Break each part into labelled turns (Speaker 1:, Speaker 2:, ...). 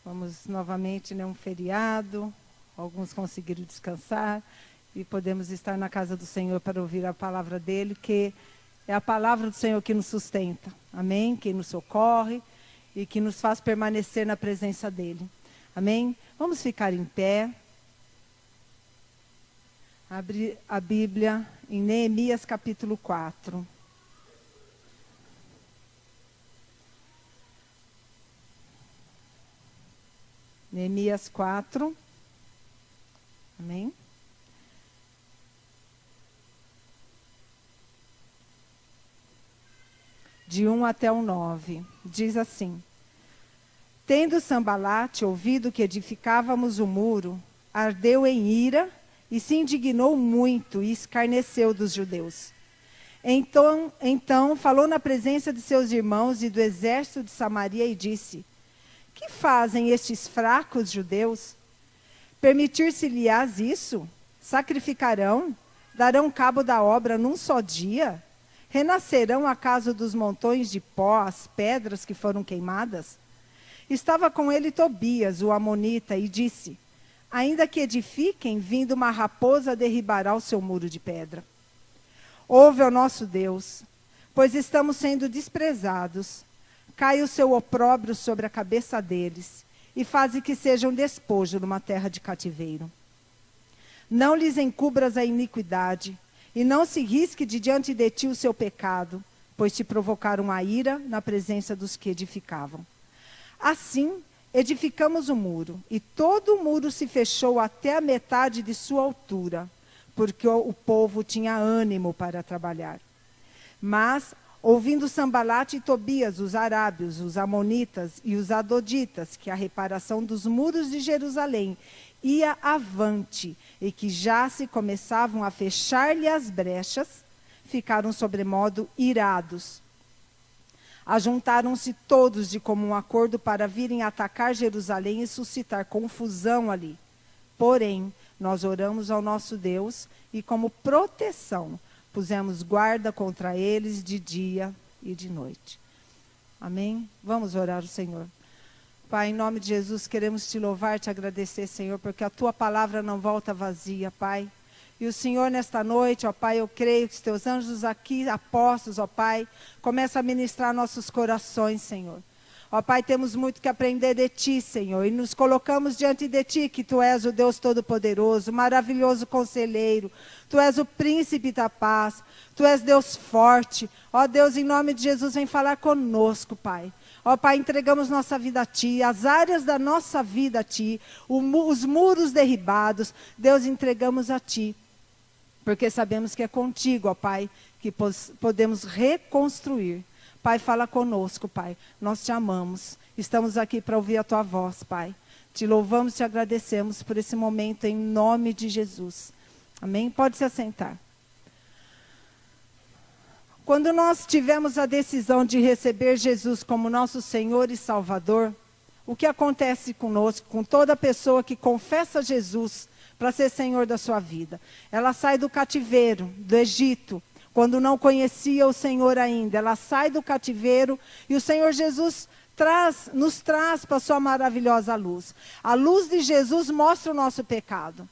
Speaker 1: Vamos novamente, um feriado, alguns conseguiram descansar e podemos estar na casa do Senhor para ouvir a palavra dele, que é a palavra do Senhor que nos sustenta, amém? Que nos socorre e que nos faz permanecer na presença dele, amém? Vamos ficar em pé, abrir a Bíblia em Neemias capítulo 4. Neemias 4, amém? De 1 até o 9, diz assim: Tendo Sambalate ouvido que edificávamos o muro, ardeu em ira e se indignou muito e escarneceu dos judeus. Então falou na presença de seus irmãos e do exército de Samaria e disse: Que fazem estes fracos judeus? Permitir-se-lhes isso? Sacrificarão? Darão cabo da obra num só dia? Renascerão acaso dos montões de pó as pedras que foram queimadas? Estava com ele Tobias, o amonita, e disse: Ainda que edifiquem, vindo uma raposa derribará o seu muro de pedra. Ouve ao nosso Deus, pois estamos sendo desprezados. Cai o seu opróbrio sobre a cabeça deles, e faze que sejam despojo numa terra de cativeiro. Não lhes encubras a iniquidade, e não se risque de diante de ti o seu pecado, pois te provocaram a ira na presença dos que edificavam. Assim, edificamos o muro, e todo o muro se fechou até a metade de sua altura, porque o povo tinha ânimo para trabalhar. Mas, ouvindo Sambalate e Tobias, os arábios, os amonitas e os adoditas, que a reparação dos muros de Jerusalém ia avante e que já se começavam a fechar-lhe as brechas, ficaram sobremodo irados. Ajuntaram-se todos de comum acordo para virem atacar Jerusalém e suscitar confusão ali. Porém, nós oramos ao nosso Deus e, como proteção, pusemos guarda contra eles de dia e de noite. Amém? Vamos orar ao Senhor. Pai, em nome de Jesus, queremos te louvar, te agradecer, Senhor, porque a tua palavra não volta vazia, Pai. E o Senhor, nesta noite, ó Pai, eu creio que os teus anjos aqui, apostos, ó Pai, começam a ministrar nossos corações, Senhor. Ó Pai, temos muito que aprender de Ti, Senhor, e nos colocamos diante de Ti, que Tu és o Deus Todo-Poderoso, maravilhoso Conselheiro, Tu és o Príncipe da Paz, Tu és Deus forte. Ó Deus, em nome de Jesus, vem falar conosco, Pai. Ó Pai, entregamos nossa vida a Ti, as áreas da nossa vida a Ti, os muros derribados, Deus, entregamos a Ti. Porque sabemos que é contigo, ó Pai, que podemos reconstruir. Pai, fala conosco, Pai. Nós te amamos. Estamos aqui para ouvir a tua voz, Pai. Te louvamos e te agradecemos por esse momento, em nome de Jesus. Amém? Pode se assentar. Quando nós tivemos a decisão de receber Jesus como nosso Senhor e Salvador, o que acontece conosco, com toda pessoa que confessa Jesus para ser Senhor da sua vida? Ela sai do cativeiro, do Egito, quando não conhecia o Senhor ainda. Ela sai do cativeiro e o Senhor Jesus nos traz para a sua maravilhosa luz. A luz de Jesus mostra o nosso pecado.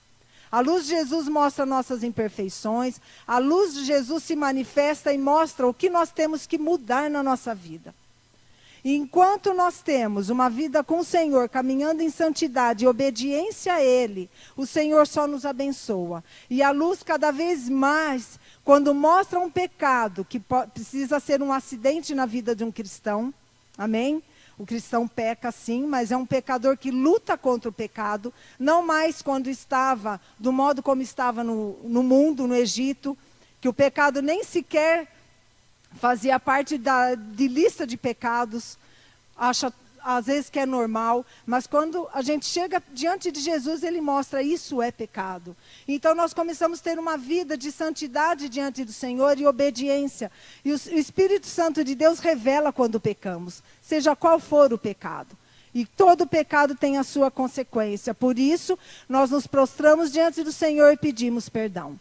Speaker 1: A luz de Jesus mostra nossas imperfeições. A luz de Jesus se manifesta e mostra o que nós temos que mudar na nossa vida. E enquanto nós temos uma vida com o Senhor, caminhando em santidade e obediência a Ele, o Senhor só nos abençoa. E a luz cada vez mais, quando mostra um pecado que precisa ser um acidente na vida de um cristão, amém? O cristão peca sim, mas é um pecador que luta contra o pecado, não mais quando estava do modo como estava no mundo, no Egito, que o pecado nem sequer fazia parte de lista de pecados, acha às vezes que é normal, mas quando a gente chega diante de Jesus, Ele mostra isso é pecado. Então nós começamos a ter uma vida de santidade diante do Senhor e obediência. E o Espírito Santo de Deus revela quando pecamos, seja qual for o pecado. E todo pecado tem a sua consequência. Por isso, nós nos prostramos diante do Senhor e pedimos perdão.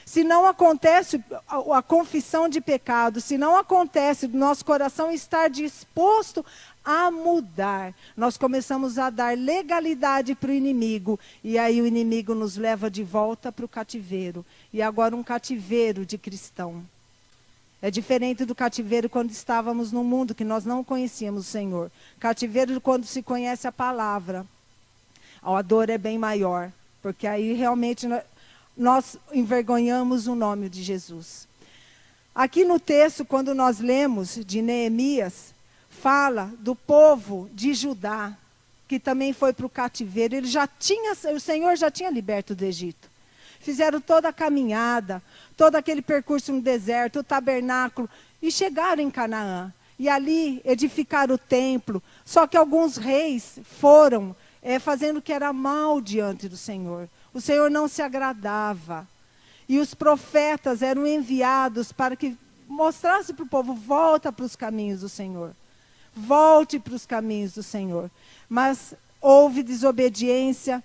Speaker 1: Se não acontece a confissão de pecado, se não acontece do nosso coração estar disposto a mudar, nós começamos a dar legalidade para o inimigo, e aí o inimigo nos leva de volta para o cativeiro. E agora um cativeiro de cristão. É diferente do cativeiro quando estávamos no mundo, que nós não conhecíamos o Senhor. Cativeiro quando se conhece a palavra. A dor é bem maior, porque aí realmente nós envergonhamos o nome de Jesus. Aqui no texto, quando nós lemos de Neemias, fala do povo de Judá, que também foi para o cativeiro. O Senhor já tinha liberto do Egito. Fizeram toda a caminhada, todo aquele percurso no deserto, o tabernáculo, e chegaram em Canaã. E ali edificaram o templo. Só que alguns reis foram fazendo o que era mal diante do Senhor. O Senhor não se agradava. E os profetas eram enviados para que mostrasse para o povo: volta para os caminhos do Senhor. Volte para os caminhos do Senhor. Mas houve desobediência,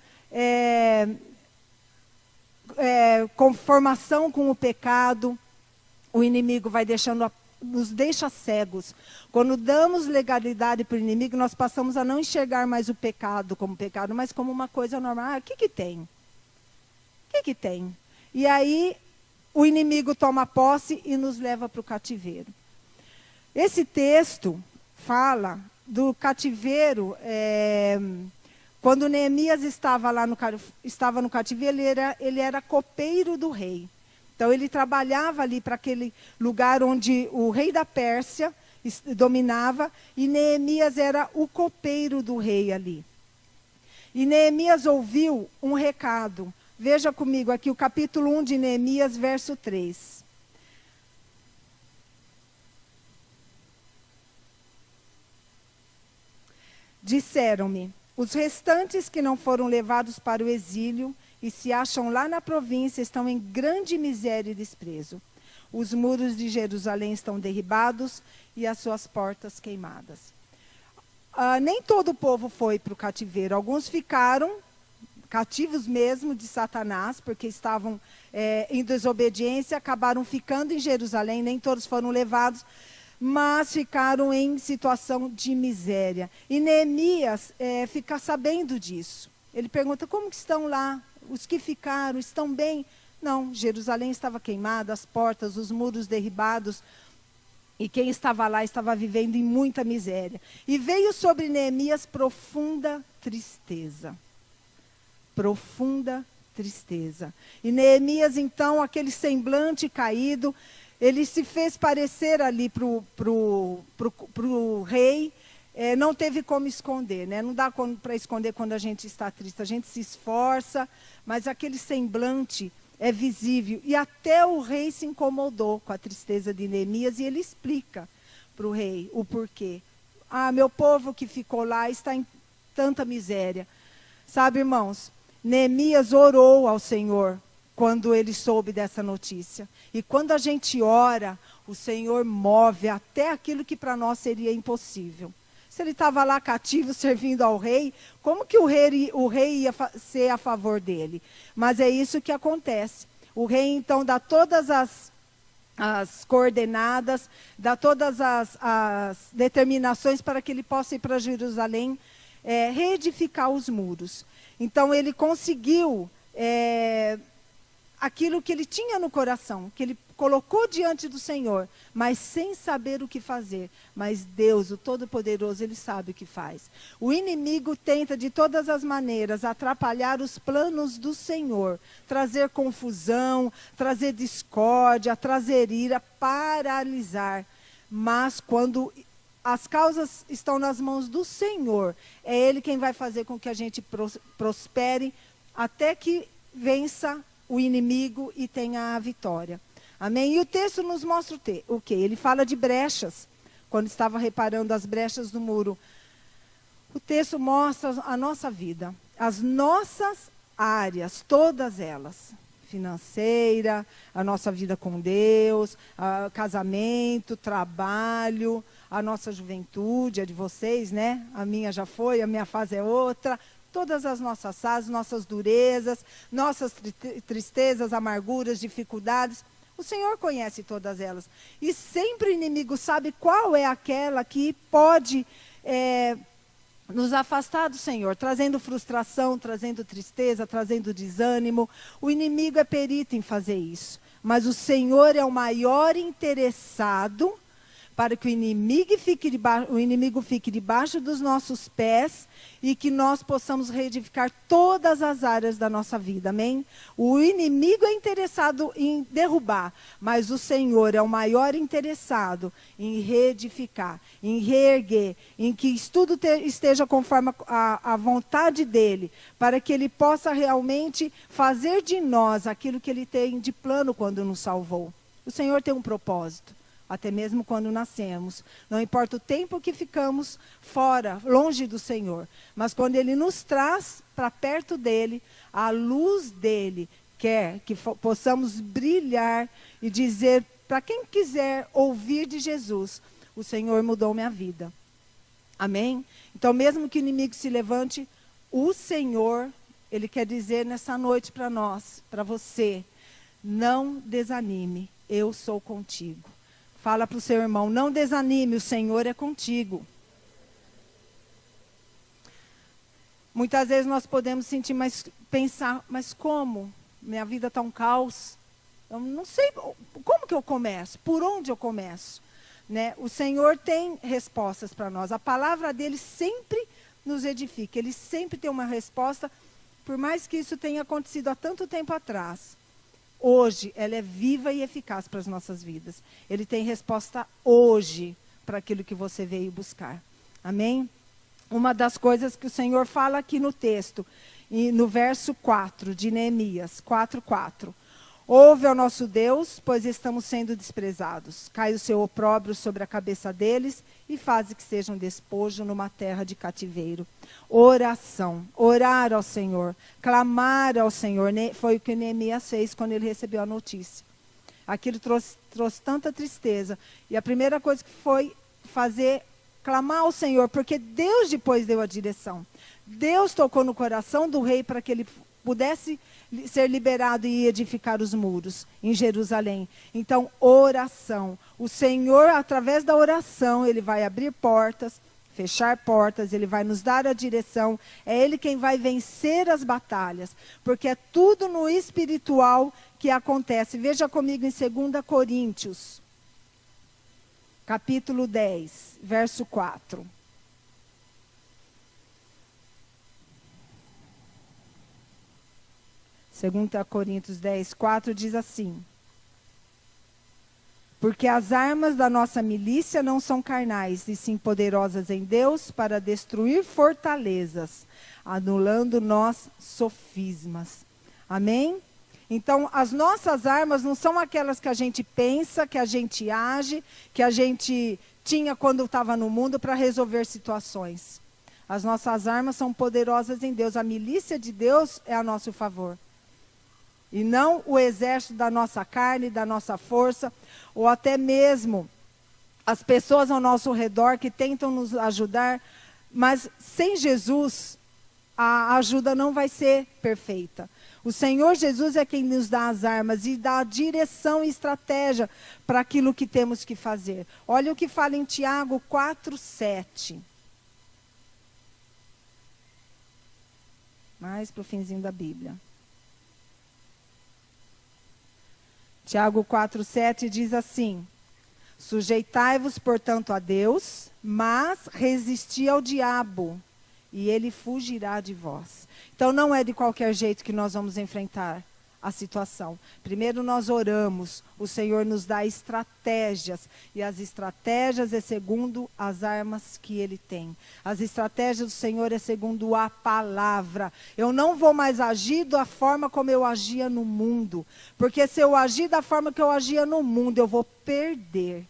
Speaker 1: conformação com o pecado. O inimigo vai nos deixa cegos. Quando damos legalidade para o inimigo, nós passamos a não enxergar mais o pecado como pecado, mas como uma coisa normal. O que tem? O que tem? E aí o inimigo toma posse e nos leva para o cativeiro. Esse texto fala do cativeiro. Quando Neemias estava no cativeiro, ele era copeiro do rei. Então ele trabalhava ali para aquele lugar onde o rei da Pérsia dominava, e Neemias era o copeiro do rei ali. E Neemias ouviu um recado. Veja comigo aqui o capítulo 1 de Neemias, verso 3. Disseram-me: os restantes que não foram levados para o exílio e se acham lá na província estão em grande miséria e desprezo. Os muros de Jerusalém estão derribados e as suas portas queimadas. Nem todo o povo foi para o cativeiro. Alguns ficaram cativos mesmo de Satanás, porque estavam em desobediência, acabaram ficando em Jerusalém. Nem todos foram levados, mas ficaram em situação de miséria. E Neemias fica sabendo disso. Ele pergunta: como que estão lá? Os que ficaram estão bem? Não, Jerusalém estava queimada, as portas, os muros derribados. E quem estava lá estava vivendo em muita miséria. E veio sobre Neemias profunda tristeza. Profunda tristeza. E Neemias, então, aquele semblante caído, ele se fez parecer ali para o rei. Não teve como esconder, né? Não dá para esconder quando a gente está triste. A gente se esforça, mas aquele semblante é visível. E até o rei se incomodou com a tristeza de Neemias, e ele explica para o rei o porquê. Meu povo que ficou lá está em tanta miséria. Sabe, irmãos, Neemias orou ao Senhor quando ele soube dessa notícia. E quando a gente ora, o Senhor move até aquilo que para nós seria impossível. Se ele estava lá cativo, servindo ao rei, como que o rei ia ser a favor dele? Mas é isso que acontece. O rei, então, dá todas as coordenadas, dá todas as determinações para que ele possa ir para Jerusalém, reedificar os muros. Então, ele conseguiu aquilo que ele tinha no coração, que ele colocou diante do Senhor, mas sem saber o que fazer. Mas Deus, o Todo-Poderoso, Ele sabe o que faz. O inimigo tenta de todas as maneiras atrapalhar os planos do Senhor, trazer confusão, trazer discórdia, trazer ira, paralisar. Mas quando as causas estão nas mãos do Senhor, é Ele quem vai fazer com que a gente prospere até que vença o inimigo e tenha a vitória. Amém? E o texto nos mostra o quê? Ele fala de brechas, quando estava reparando as brechas do muro. O texto mostra a nossa vida, as nossas áreas, todas elas. Financeira, a nossa vida com Deus, casamento, trabalho, a nossa juventude, a de vocês, né? A minha já foi, a minha fase é outra. todas as nossas falhas, nossas durezas, nossas tristezas, amarguras, dificuldades. O Senhor conhece todas elas. E sempre o inimigo sabe qual é aquela que pode nos afastar do Senhor, trazendo frustração, trazendo tristeza, trazendo desânimo. O inimigo é perito em fazer isso. Mas o Senhor é o maior interessado para que o inimigo fique debaixo dos nossos pés e que nós possamos reedificar todas as áreas da nossa vida, amém? O inimigo é interessado em derrubar, mas o Senhor é o maior interessado em reedificar, em reerguer, em que tudo esteja conforme a vontade dEle, para que Ele possa realmente fazer de nós aquilo que Ele tem de plano quando nos salvou. O Senhor tem um propósito. Até mesmo quando nascemos. Não importa o tempo que ficamos fora, longe do Senhor. Mas quando Ele nos traz para perto dEle, a luz dEle quer que possamos brilhar e dizer para quem quiser ouvir de Jesus, o Senhor mudou minha vida. Amém? Então mesmo que o inimigo se levante, o Senhor, Ele quer dizer nessa noite para nós, para você, não desanime, eu sou contigo. Fala para o seu irmão, não desanime, o Senhor é contigo. Muitas vezes nós podemos sentir, pensar, mas como? Minha vida está um caos. Eu não sei, como que eu começo? Por onde eu começo? Né? O Senhor tem respostas para nós. A palavra dele sempre nos edifica. Ele sempre tem uma resposta, por mais que isso tenha acontecido há tanto tempo atrás. Hoje, ela é viva e eficaz para as nossas vidas. Ele tem resposta hoje para aquilo que você veio buscar. Amém? Uma das coisas que o Senhor fala aqui no texto, e no verso 4 de Neemias 4:4. Ouve ao nosso Deus, pois estamos sendo desprezados. Cai o seu opróbrio sobre a cabeça deles e faze que sejam despojo numa terra de cativeiro. Oração, orar ao Senhor, clamar ao Senhor. Foi o que Neemias fez quando ele recebeu a notícia. Aquilo trouxe tanta tristeza. E a primeira coisa que foi fazer, clamar ao Senhor, porque Deus depois deu a direção. Deus tocou no coração do rei para que ele pudesse ser liberado e edificar os muros em Jerusalém. Então, oração. O Senhor, através da oração, Ele vai abrir portas, fechar portas, Ele vai nos dar a direção. É Ele quem vai vencer as batalhas, porque é tudo no espiritual que acontece. Veja comigo em 2 Coríntios, capítulo 10, verso 4. 2 Coríntios 10, 4 diz assim: porque as armas da nossa milícia não são carnais, e sim poderosas em Deus para destruir fortalezas, anulando nós sofismas. Amém? Então, as nossas armas não são aquelas que a gente pensa, que a gente age, que a gente tinha quando estava no mundo para resolver situações. As nossas armas são poderosas em Deus. A milícia de Deus é a nosso favor. E não o exército da nossa carne, da nossa força, ou até mesmo as pessoas ao nosso redor que tentam nos ajudar, mas sem Jesus, a ajuda não vai ser perfeita. O Senhor Jesus é quem nos dá as armas e dá a direção e estratégia para aquilo que temos que fazer. Olha o que fala em Tiago 4:7. Mais para o finzinho da Bíblia. Tiago 4:7 diz assim: sujeitai-vos, portanto, a Deus, mas resisti ao diabo, e ele fugirá de vós. Então, não é de qualquer jeito que nós vamos enfrentar a situação. Primeiro nós oramos, o Senhor nos dá estratégias, e as estratégias é segundo as armas que Ele tem. As estratégias do Senhor é segundo a palavra. Eu não vou mais agir da forma como eu agia no mundo, porque se eu agir da forma que eu agia no mundo, eu vou perder.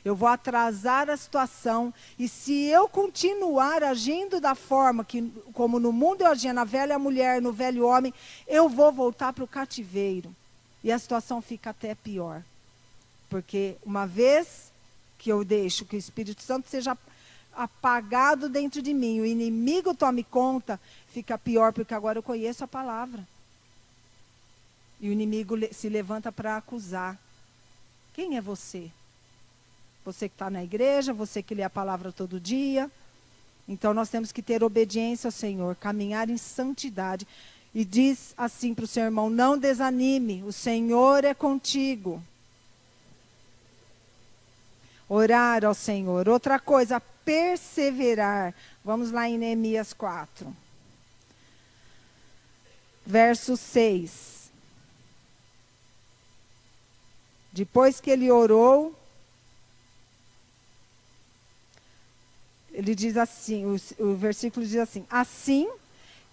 Speaker 1: Eu vou atrasar a situação, e se eu continuar agindo da forma como no mundo eu agia, na velha mulher, no velho homem, eu vou voltar para o cativeiro. E a situação fica até pior. Porque uma vez que eu deixo que o Espírito Santo seja apagado dentro de mim, o inimigo tome conta, fica pior, porque agora eu conheço a palavra. E o inimigo se levanta para acusar. Quem é você? Você que está na igreja, você que lê a palavra todo dia. Então nós temos que ter obediência ao Senhor, caminhar em santidade. E diz assim para o seu irmão, não desanime, o Senhor é contigo. Orar ao Senhor. Outra coisa, perseverar. Vamos lá em Neemias 4. Verso 6. Depois que ele orou, ele diz assim, o versículo diz assim, assim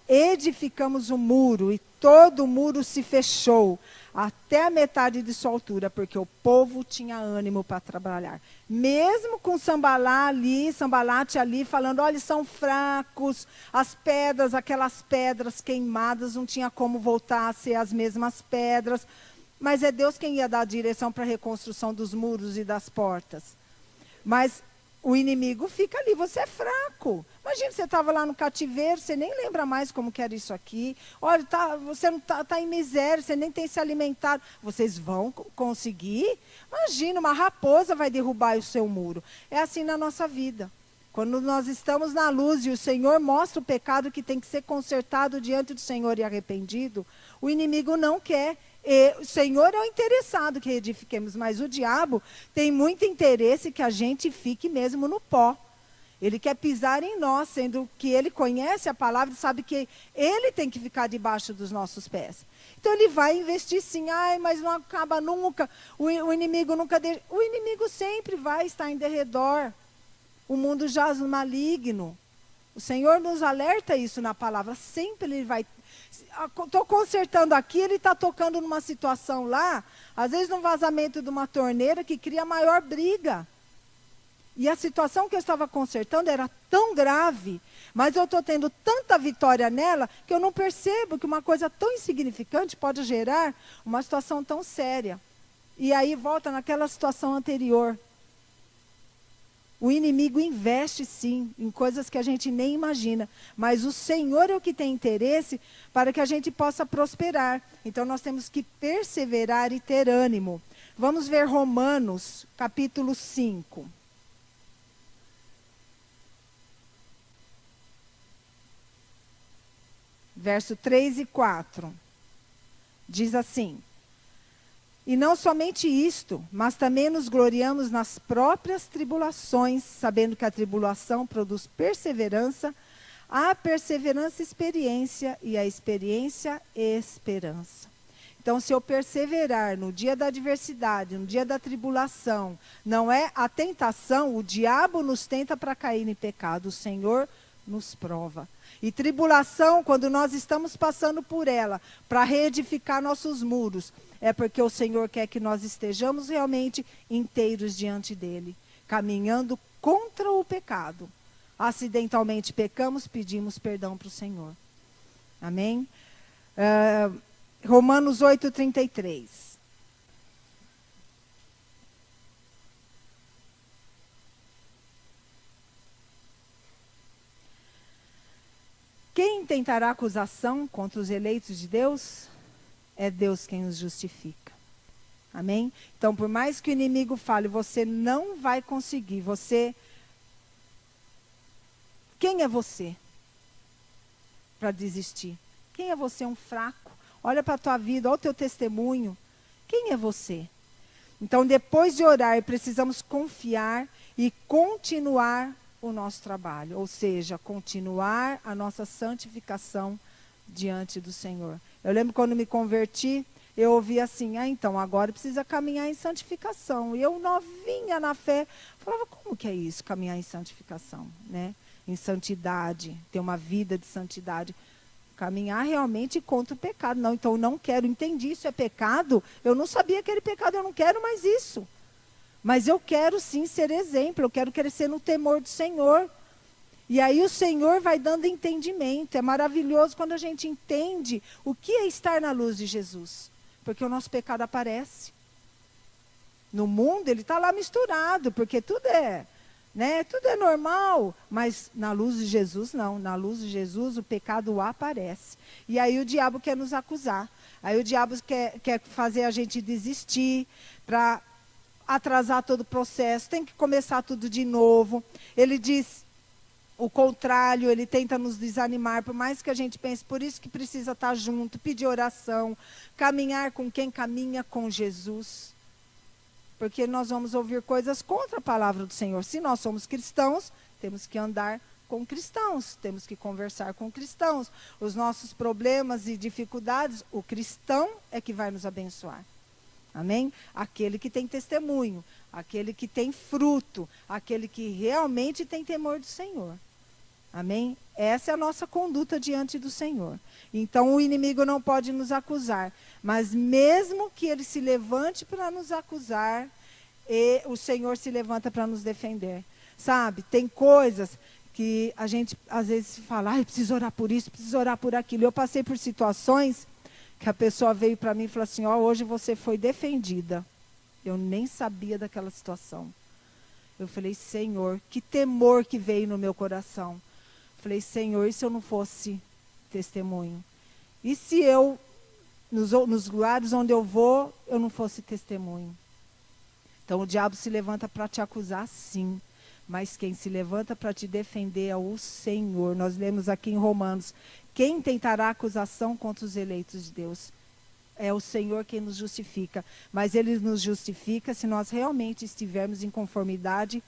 Speaker 1: edificamos o muro e todo o muro se fechou até a metade de sua altura, porque o povo tinha ânimo para trabalhar. Mesmo com Sambalate ali, falando, olha, são fracos, as pedras, aquelas pedras queimadas, não tinha como voltar a ser as mesmas pedras. Mas é Deus quem ia dar a direção para a reconstrução dos muros e das portas. Mas o inimigo fica ali, você é fraco. Imagina, você estava lá no cativeiro, você nem lembra mais como que era isso aqui. Olha, você não está em miséria, você nem tem se alimentado. Vocês vão conseguir? Imagina, uma raposa vai derrubar o seu muro. É assim na nossa vida. Quando nós estamos na luz e o Senhor mostra o pecado que tem que ser consertado diante do Senhor e arrependido, o inimigo não quer. E o Senhor é o interessado que edifiquemos, mas o diabo tem muito interesse que a gente fique mesmo no pó. Ele quer pisar em nós, sendo que ele conhece a palavra e sabe que ele tem que ficar debaixo dos nossos pés. Então ele vai investir sim, mas não acaba nunca, o inimigo nunca deixa. O inimigo sempre vai estar em derredor. O mundo jaz no maligno. O Senhor nos alerta isso na palavra, sempre ele vai. Estou consertando aqui, ele está tocando numa situação lá, às vezes num vazamento de uma torneira que cria maior briga. E a situação que eu estava consertando era tão grave, mas eu estou tendo tanta vitória nela, que eu não percebo que uma coisa tão insignificante pode gerar uma situação tão séria. E aí volta naquela situação anterior. O inimigo investe, sim, em coisas que a gente nem imagina. Mas o Senhor é o que tem interesse para que a gente possa prosperar. Então, nós temos que perseverar e ter ânimo. Vamos ver Romanos, capítulo 5. Verso 3 e 4. Diz assim... E não somente isto, mas também nos gloriamos nas próprias tribulações, sabendo que a tribulação produz perseverança, a perseverança experiência e a experiência esperança. Então, se eu perseverar no dia da adversidade, no dia da tribulação, não é a tentação, o diabo nos tenta para cair em pecado, o Senhor nos prova. E tribulação, quando nós estamos passando por ela, para reedificar nossos muros, é porque o Senhor quer que nós estejamos realmente inteiros diante dEle, caminhando contra o pecado. Acidentalmente pecamos, pedimos perdão para o Senhor. Amém? Romanos 8:33. Quem tentará acusação contra os eleitos de Deus? É Deus quem os justifica. Amém? Então, por mais que o inimigo fale, você não vai conseguir. Quem é você para desistir? Quem é você, um fraco? Olha para a tua vida, olha o teu testemunho. Quem é você? Então, depois de orar, precisamos confiar e continuar o nosso trabalho. Ou seja, continuar a nossa santificação diante do Senhor. Eu lembro quando me converti, eu ouvi assim, então agora precisa caminhar em santificação. E eu novinha na fé, falava, como que é isso, caminhar em santificação, né? Em santidade, ter uma vida de santidade. Caminhar realmente contra o pecado. Não, então eu não quero, entendi, isso é pecado. Eu não sabia que era pecado, eu não quero mais isso. Mas eu quero sim ser exemplo, eu quero crescer no temor do Senhor. E aí o Senhor vai dando entendimento. É maravilhoso quando a gente entende o que é estar na luz de Jesus. Porque o nosso pecado aparece. No mundo ele está lá misturado, porque tudo é né? Tudo é normal, mas na luz de Jesus não. Na luz de Jesus o pecado aparece. E aí o diabo quer nos acusar. Aí o diabo quer fazer a gente desistir, para atrasar todo o processo, tem que começar tudo de novo. Ele diz o contrário, ele tenta nos desanimar, por mais que a gente pense, por isso que precisa estar junto, pedir oração, caminhar com quem caminha com Jesus. Porque nós vamos ouvir coisas contra a palavra do Senhor. Se nós somos cristãos, temos que andar com cristãos, temos que conversar com cristãos. Os nossos problemas e dificuldades, o cristão é que vai nos abençoar. Amém? Aquele que tem testemunho, aquele que tem fruto, aquele que realmente tem temor do Senhor. Amém? Essa é a nossa conduta diante do Senhor. Então o inimigo não pode nos acusar, mas mesmo que ele se levante para nos acusar, o Senhor se levanta para nos defender. Sabe, tem coisas que a gente às vezes fala, preciso orar por isso, preciso orar por aquilo. Eu passei por situações que a pessoa veio para mim e falou assim, hoje você foi defendida. Eu nem sabia daquela situação. Eu falei, Senhor, que temor que veio no meu coração. Falei, Senhor, e se eu não fosse testemunho? E se eu, nos lugares onde eu vou, eu não fosse testemunho? Então o diabo se levanta para te acusar, sim. Mas quem se levanta para te defender é o Senhor. Nós lemos aqui em Romanos, quem tentará acusação contra os eleitos de Deus? É o Senhor quem nos justifica. Mas Ele nos justifica se nós realmente estivermos em conformidade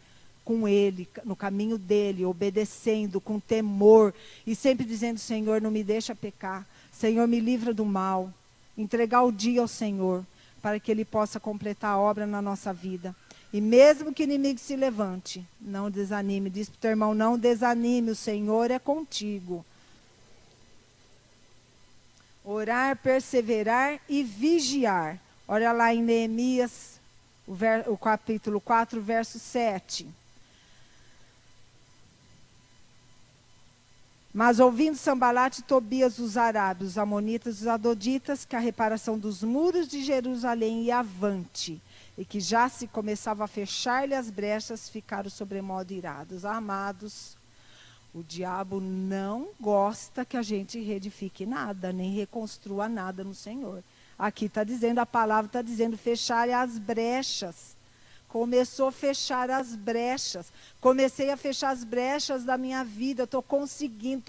Speaker 1: com Ele, no caminho dEle, obedecendo, com temor. E sempre dizendo, Senhor, não me deixa pecar. Senhor, me livra do mal. Entregar o dia ao Senhor, para que Ele possa completar a obra na nossa vida. E mesmo que o inimigo se levante, não desanime. Diz para o teu irmão, não desanime, o Senhor é contigo. Orar, perseverar e vigiar. Olha lá em Neemias, o capítulo 4, verso 7. Mas ouvindo Sambalate e Tobias, os arábios, os amonitas, os adoditas, que a reparação dos muros de Jerusalém ia avante, e que já se começava a fechar-lhe as brechas, ficaram sobremodo irados. Amados, o diabo não gosta que a gente reedifique nada, nem reconstrua nada no Senhor. Aqui está dizendo, a palavra está dizendo, fechar as brechas. Começou a fechar as brechas. Comecei a fechar as brechas da minha vida. Estou conseguindo.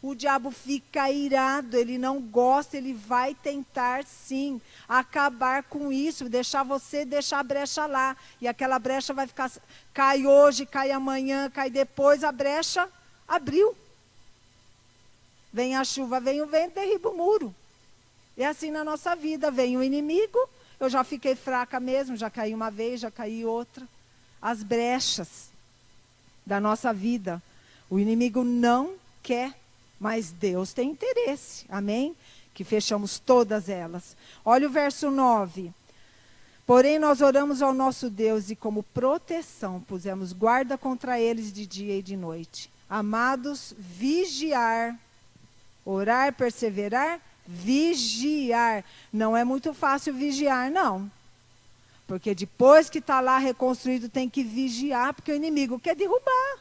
Speaker 1: O diabo fica irado. Ele não gosta. Ele vai tentar, sim, acabar com isso. Deixar a brecha lá. E aquela brecha vai ficar... Cai hoje, cai amanhã, cai depois. A brecha abriu. Vem a chuva, vem o vento, derriba o muro. É assim na nossa vida. Vem o inimigo. Eu já fiquei fraca mesmo, já caí uma vez, já caí outra. As brechas da nossa vida. O inimigo não quer, mas Deus tem interesse. Amém? Que fechamos todas elas. Olha o verso 9. Porém, nós oramos ao nosso Deus e como proteção pusemos guarda contra eles de dia e de noite. Amados, vigiar, orar, perseverar, vigiar. Não é muito fácil vigiar, não. Porque depois que está lá reconstruído, tem que vigiar, porque o inimigo quer derrubar.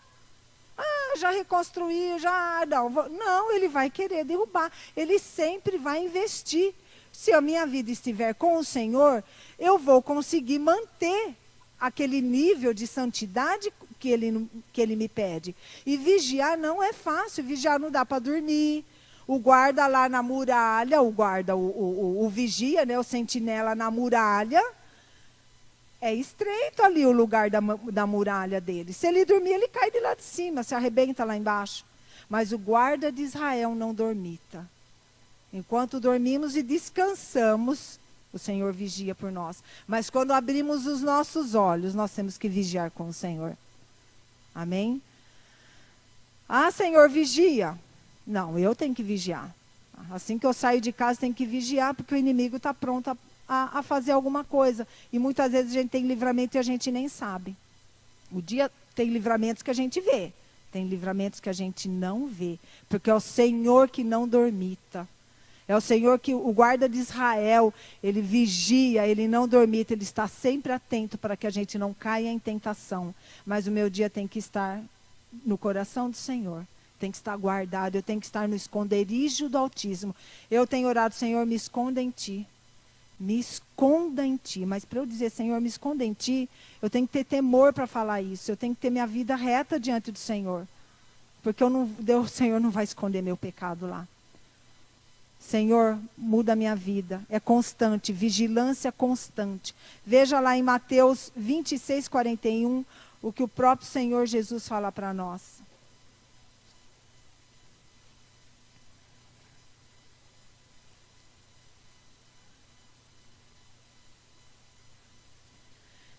Speaker 1: Já reconstruiu, já... Não, ele vai querer derrubar. Ele sempre vai investir. Se a minha vida estiver com o Senhor, eu vou conseguir manter aquele nível de santidade que ele me pede. E vigiar não é fácil. Vigiar não dá para dormir. O guarda lá na muralha, o vigia, né, o sentinela na muralha, é estreito ali o lugar da muralha dele. Se ele dormir, ele cai de lá de cima, se arrebenta lá embaixo. Mas o guarda de Israel não dormita. Enquanto dormimos e descansamos, o Senhor vigia por nós. Mas quando abrimos os nossos olhos, nós temos que vigiar com o Senhor. Amém? Senhor, vigia. Não, eu tenho que vigiar. Assim que eu saio de casa, tenho que vigiar, porque o inimigo está pronto a fazer alguma coisa. E muitas vezes a gente tem livramento e a gente nem sabe. O dia tem livramentos que a gente vê. Tem livramentos que a gente não vê. Porque é o Senhor que não dormita. É o Senhor que, o guarda de Israel, ele vigia, ele não dormita, ele está sempre atento para que a gente não caia em tentação. Mas o meu dia tem que estar no coração do Senhor. Tem que estar guardado, eu tenho que estar no esconderijo do Altíssimo. Eu tenho orado, Senhor, me esconda em Ti. Me esconda em Ti. Mas para eu dizer, Senhor, me esconda em Ti, eu tenho que ter temor para falar isso. Eu tenho que ter minha vida reta diante do Senhor. Porque o Senhor não vai esconder meu pecado lá. Senhor, muda a minha vida. É constante, vigilância constante. Veja lá em Mateus 26, 41, o que o próprio Senhor Jesus fala para nós.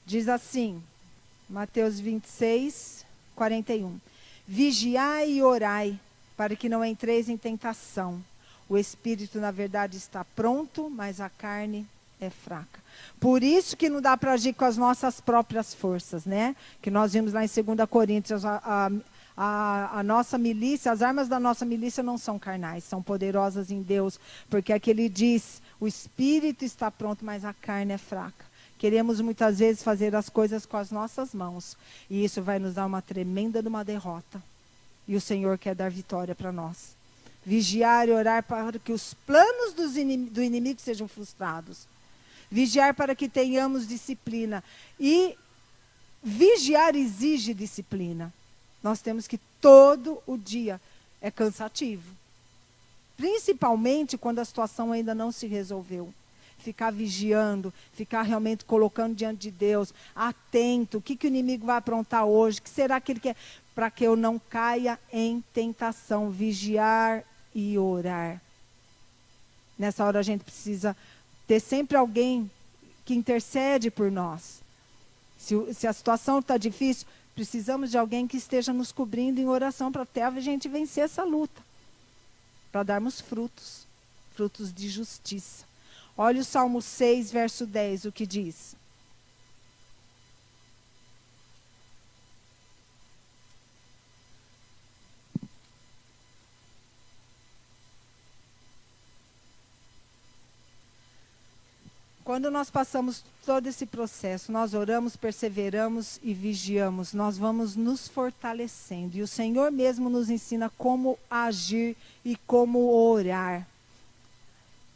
Speaker 1: Diz assim, Mateus 26, 41. Vigiai e orai, para que não entreis em tentação. O espírito, na verdade, está pronto, mas a carne é fraca. Por isso que não dá para agir com as nossas próprias forças, né? Que nós vimos lá em 2 Coríntios, a nossa milícia, as armas da nossa milícia não são carnais, são poderosas em Deus. Porque aqui ele diz, o espírito está pronto, mas a carne é fraca. Queremos muitas vezes fazer as coisas com as nossas mãos. E isso vai nos dar uma tremenda de uma derrota. E o Senhor quer dar vitória para nós. Vigiar e orar para que os planos do inimigo sejam frustrados. Vigiar para que tenhamos disciplina. E vigiar exige disciplina. Nós temos que todo o dia. É cansativo. Principalmente quando a situação ainda não se resolveu. Ficar vigiando, ficar realmente colocando diante de Deus, atento, o que o inimigo vai aprontar hoje, o que será que ele quer, para que eu não caia em tentação, vigiar e orar. Nessa hora a gente precisa ter sempre alguém que intercede por nós. Se a situação está difícil, precisamos de alguém que esteja nos cobrindo em oração para até a gente vencer essa luta, para darmos frutos de justiça. Olha o Salmo 6, verso 10, o que diz. Quando nós passamos todo esse processo, nós oramos, perseveramos e vigiamos, nós vamos nos fortalecendo. E o Senhor mesmo nos ensina como agir e como orar.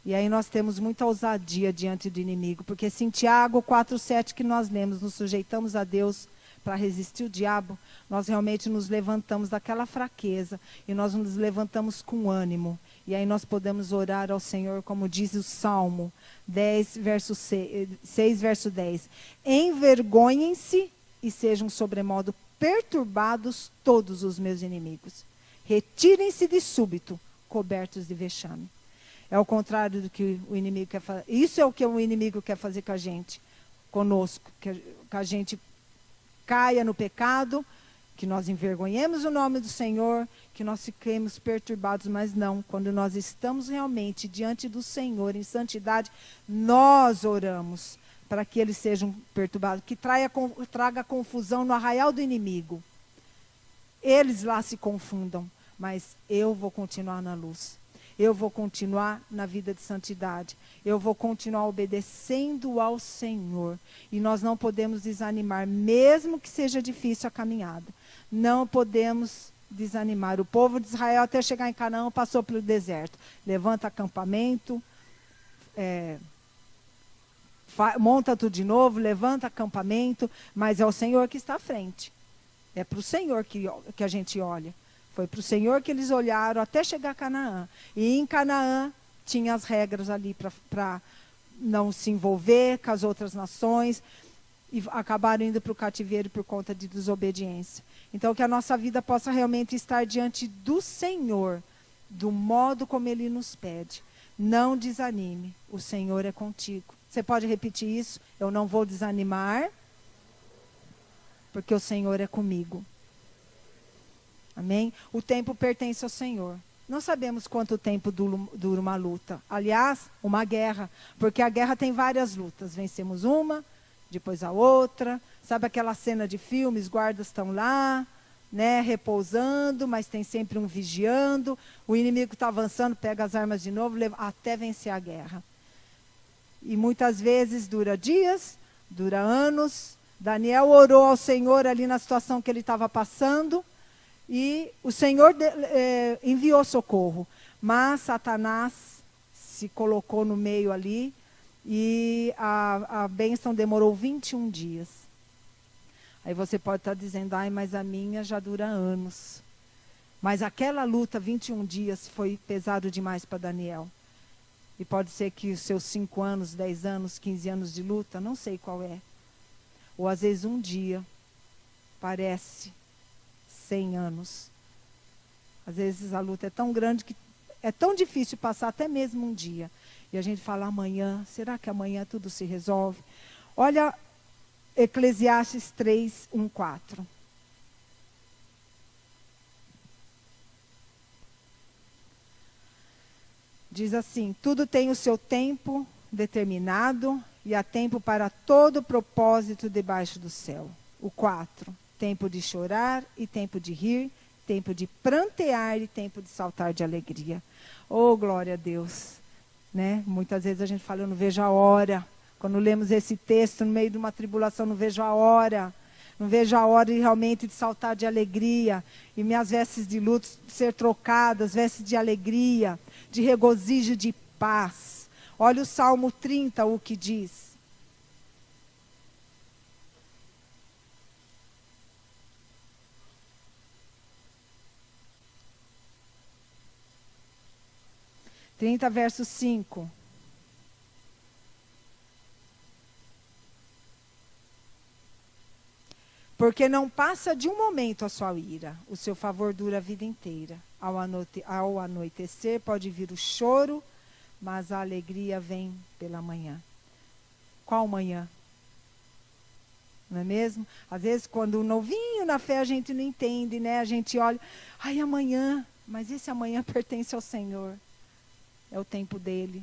Speaker 1: E aí nós temos muita ousadia diante do inimigo, porque se em Tiago 4,7 que nós lemos, nos sujeitamos a Deus para resistir o diabo, nós realmente nos levantamos daquela fraqueza e nós nos levantamos com ânimo. E aí nós podemos orar ao Senhor, como diz o Salmo 10, verso 6, verso 10. Envergonhem-se e sejam sobremodo perturbados todos os meus inimigos. Retirem-se de súbito, cobertos de vexame. É o contrário do que o inimigo quer fazer. Isso é o que o inimigo quer fazer com a gente, conosco. Que a gente caia no pecado, que nós envergonhemos o nome do Senhor, que nós fiquemos perturbados, mas não. Quando nós estamos realmente diante do Senhor, em santidade, nós oramos para que eles sejam perturbados, que traga confusão no arraial do inimigo. Eles lá se confundam, mas eu vou continuar na luz. Eu vou continuar na vida de santidade. Eu vou continuar obedecendo ao Senhor. E nós não podemos desanimar, mesmo que seja difícil a caminhada. Não podemos desanimar. O povo de Israel, até chegar em Canaã, passou pelo deserto. Levanta acampamento, monta tudo de novo, levanta acampamento, mas é o Senhor que está à frente. É para o Senhor que a gente olha. Foi para o Senhor que eles olharam até chegar a Canaã. E em Canaã tinha as regras ali para não se envolver com as outras nações. E acabaram indo para o cativeiro por conta de desobediência. Então que a nossa vida possa realmente estar diante do Senhor, do modo como Ele nos pede. Não desanime, o Senhor é contigo. Você pode repetir isso? Eu não vou desanimar, porque o Senhor é comigo. Amém? O tempo pertence ao Senhor. Não sabemos quanto tempo dura uma luta. Aliás, uma guerra. Porque a guerra tem várias lutas. Vencemos uma, depois a outra. Sabe aquela cena de filmes, guardas estão lá, né, repousando, mas tem sempre um vigiando. O inimigo está avançando, pega as armas de novo, até vencer a guerra. E muitas vezes dura dias, dura anos. Daniel orou ao Senhor ali na situação que ele estava passando, e o Senhor enviou socorro. Mas Satanás se colocou no meio ali, e a bênção demorou 21 dias. Aí você pode estar dizendo, ai, mas a minha já dura anos. Mas aquela luta, 21 dias, foi pesado demais para Daniel. E pode ser que os seus 5 anos, 10 anos, 15 anos de luta, não sei qual é. Ou às vezes um dia parece 100 anos. Às vezes a luta é tão grande que é tão difícil passar até mesmo um dia. E a gente fala amanhã, será que amanhã tudo se resolve? Olha Eclesiastes 3, 1, 4. Diz assim, tudo tem o seu tempo determinado e há tempo para todo propósito debaixo do céu. O 4, tempo de chorar e tempo de rir, tempo de prantear e tempo de saltar de alegria. Oh, glória a Deus. Né? Muitas vezes a gente fala, eu não vejo a hora. Quando lemos esse texto no meio de uma tribulação, não vejo a hora. Não vejo a hora de realmente de saltar de alegria. E minhas vestes de luto ser trocadas, vestes de alegria, de regozijo, de paz. Olha o Salmo 30, o que diz. Verso 5. Porque não passa de um momento a sua ira, o seu favor dura a vida inteira. Ao anoitecer pode vir o choro, mas a alegria vem pela manhã. Qual manhã? Não é mesmo? Às vezes, quando novinho na fé, a gente não entende, né? A gente olha, ai, amanhã, mas esse amanhã pertence ao Senhor. É o tempo dele.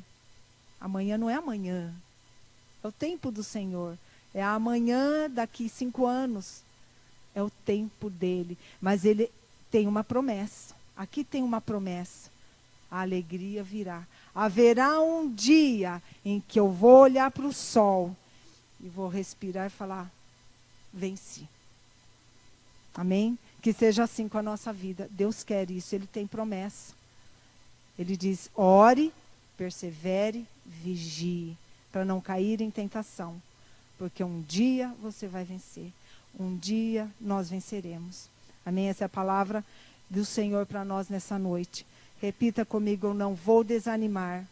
Speaker 1: Amanhã não é amanhã. É o tempo do Senhor. É amanhã daqui 5 anos. É o tempo dele. Mas ele tem uma promessa. Aqui tem uma promessa. A alegria virá. Haverá um dia em que eu vou olhar para o sol e vou respirar e falar, venci. Amém? Que seja assim com a nossa vida. Deus quer isso, ele tem promessa. Ele diz, ore, persevere, vigie, para não cair em tentação. Porque um dia você vai vencer. Um dia nós venceremos. Amém? Essa é a palavra do Senhor para nós nessa noite. Repita comigo, eu não vou desanimar,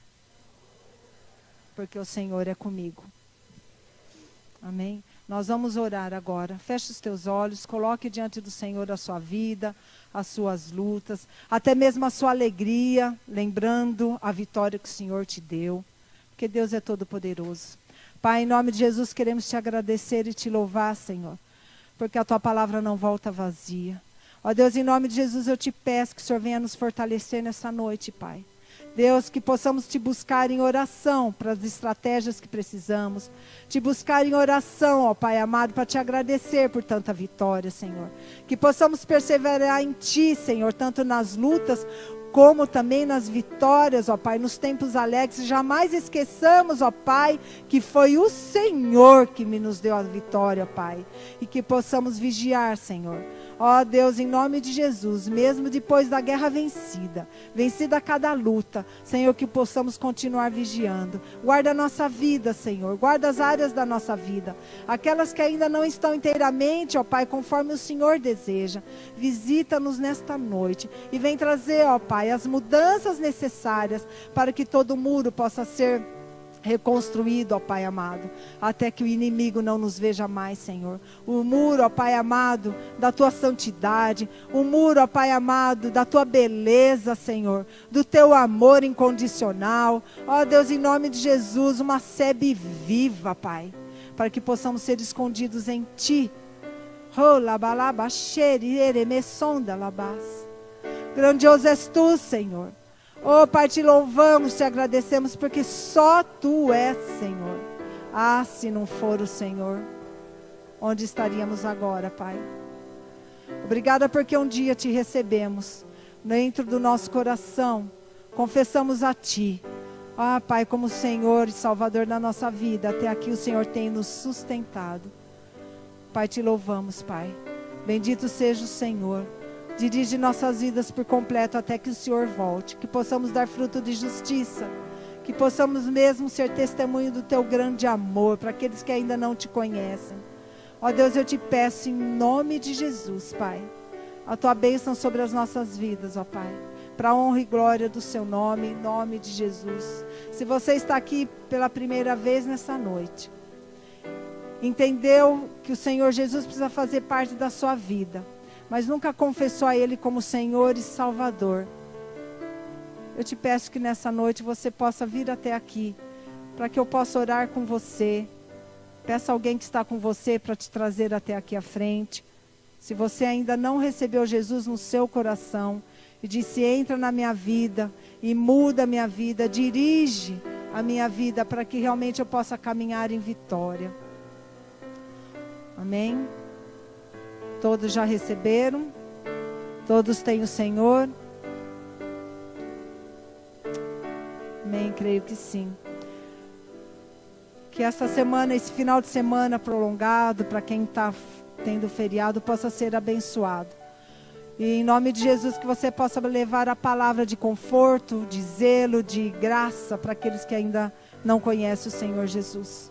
Speaker 1: porque o Senhor é comigo. Amém? Nós vamos orar agora. Feche os teus olhos, coloque diante do Senhor a sua vida, as suas lutas, até mesmo a sua alegria, lembrando a vitória que o Senhor te deu, porque Deus é todo poderoso. Pai, em nome de Jesus, queremos te agradecer e te louvar, Senhor, porque a tua palavra não volta vazia. Ó Deus, em nome de Jesus, eu te peço que o Senhor venha nos fortalecer nessa noite, Pai. Deus, que possamos te buscar em oração para as estratégias que precisamos. Te buscar em oração, ó Pai amado, para te agradecer por tanta vitória, Senhor. Que possamos perseverar em ti, Senhor, tanto nas lutas como também nas vitórias, ó Pai, nos tempos alegres. Jamais esqueçamos, ó Pai, que foi o Senhor que nos deu a vitória, Pai. E que possamos vigiar, Senhor. Ó Deus, em nome de Jesus, mesmo depois da guerra vencida cada luta, Senhor, que possamos continuar vigiando. Guarda a nossa vida, Senhor, guarda as áreas da nossa vida, aquelas que ainda não estão inteiramente, ó Pai, conforme o Senhor deseja. Visita-nos nesta noite e vem trazer, ó Pai, as mudanças necessárias para que todo muro possa ser reconstruído, ó Pai amado, até que o inimigo não nos veja mais, Senhor. O muro, ó Pai amado, da tua santidade, o muro, ó Pai amado, da tua beleza, Senhor, do teu amor incondicional. Ó Deus, em nome de Jesus, uma sebe viva, Pai, para que possamos ser escondidos em ti. Grandioso és tu, Senhor. Oh, Pai, te louvamos, te agradecemos, porque só tu és, Senhor. Ah, se não for o Senhor, onde estaríamos agora, Pai? Obrigada porque um dia te recebemos dentro do nosso coração, confessamos a Ti. Ah, Pai, como Senhor e Salvador da nossa vida, até aqui o Senhor tem nos sustentado. Pai, te louvamos, Pai. Bendito seja o Senhor. Dirige nossas vidas por completo até que o Senhor volte. Que possamos dar fruto de justiça. Que possamos mesmo ser testemunho do Teu grande amor para aqueles que ainda não Te conhecem. Ó Deus, eu Te peço em nome de Jesus, Pai, a Tua bênção sobre as nossas vidas, ó Pai. Para a honra e glória do Seu nome, em nome de Jesus. Se você está aqui pela primeira vez nessa noite, entendeu que o Senhor Jesus precisa fazer parte da sua vida, mas nunca confessou a Ele como Senhor e Salvador, eu te peço que nessa noite você possa vir até aqui, para que eu possa orar com você. Peça alguém que está com você para te trazer até aqui à frente. Se você ainda não recebeu Jesus no seu coração e disse: entra na minha vida e muda a minha vida, dirige a minha vida para que realmente eu possa caminhar em vitória. Amém? Todos já receberam? Todos têm o Senhor? Amém, creio que sim. Que essa semana, esse final de semana prolongado, para quem está tendo feriado, possa ser abençoado. E em nome de Jesus, que você possa levar a palavra de conforto, de zelo, de graça para aqueles que ainda não conhecem o Senhor Jesus.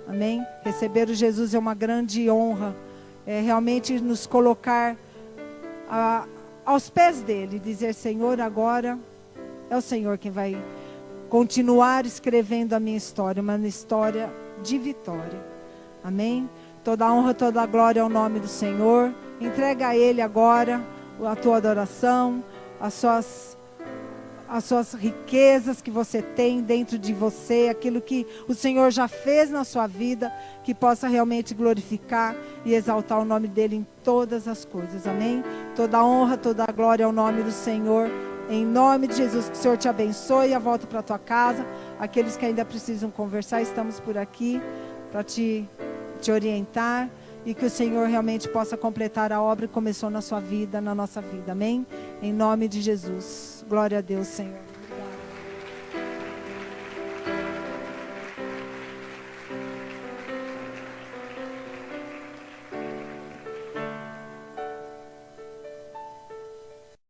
Speaker 1: Amém? Receber o Jesus é uma grande honra. É realmente nos colocar aos pés dele. Dizer: Senhor, agora é o Senhor quem vai continuar escrevendo a minha história. Uma história de vitória. Amém? Toda a honra, toda a glória ao nome do Senhor. Entrega a Ele agora a tua adoração, as suas riquezas que você tem dentro de você, aquilo que o Senhor já fez na sua vida, que possa realmente glorificar e exaltar o nome dEle em todas as coisas. Amém? Toda a honra, toda a glória ao nome do Senhor. Em nome de Jesus, que o Senhor te abençoe. A volta para a tua casa. Aqueles que ainda precisam conversar, estamos por aqui para te orientar. E que o Senhor realmente possa completar a obra que começou na sua vida, na nossa vida. Amém? Em nome de Jesus. Glória a Deus, Senhor.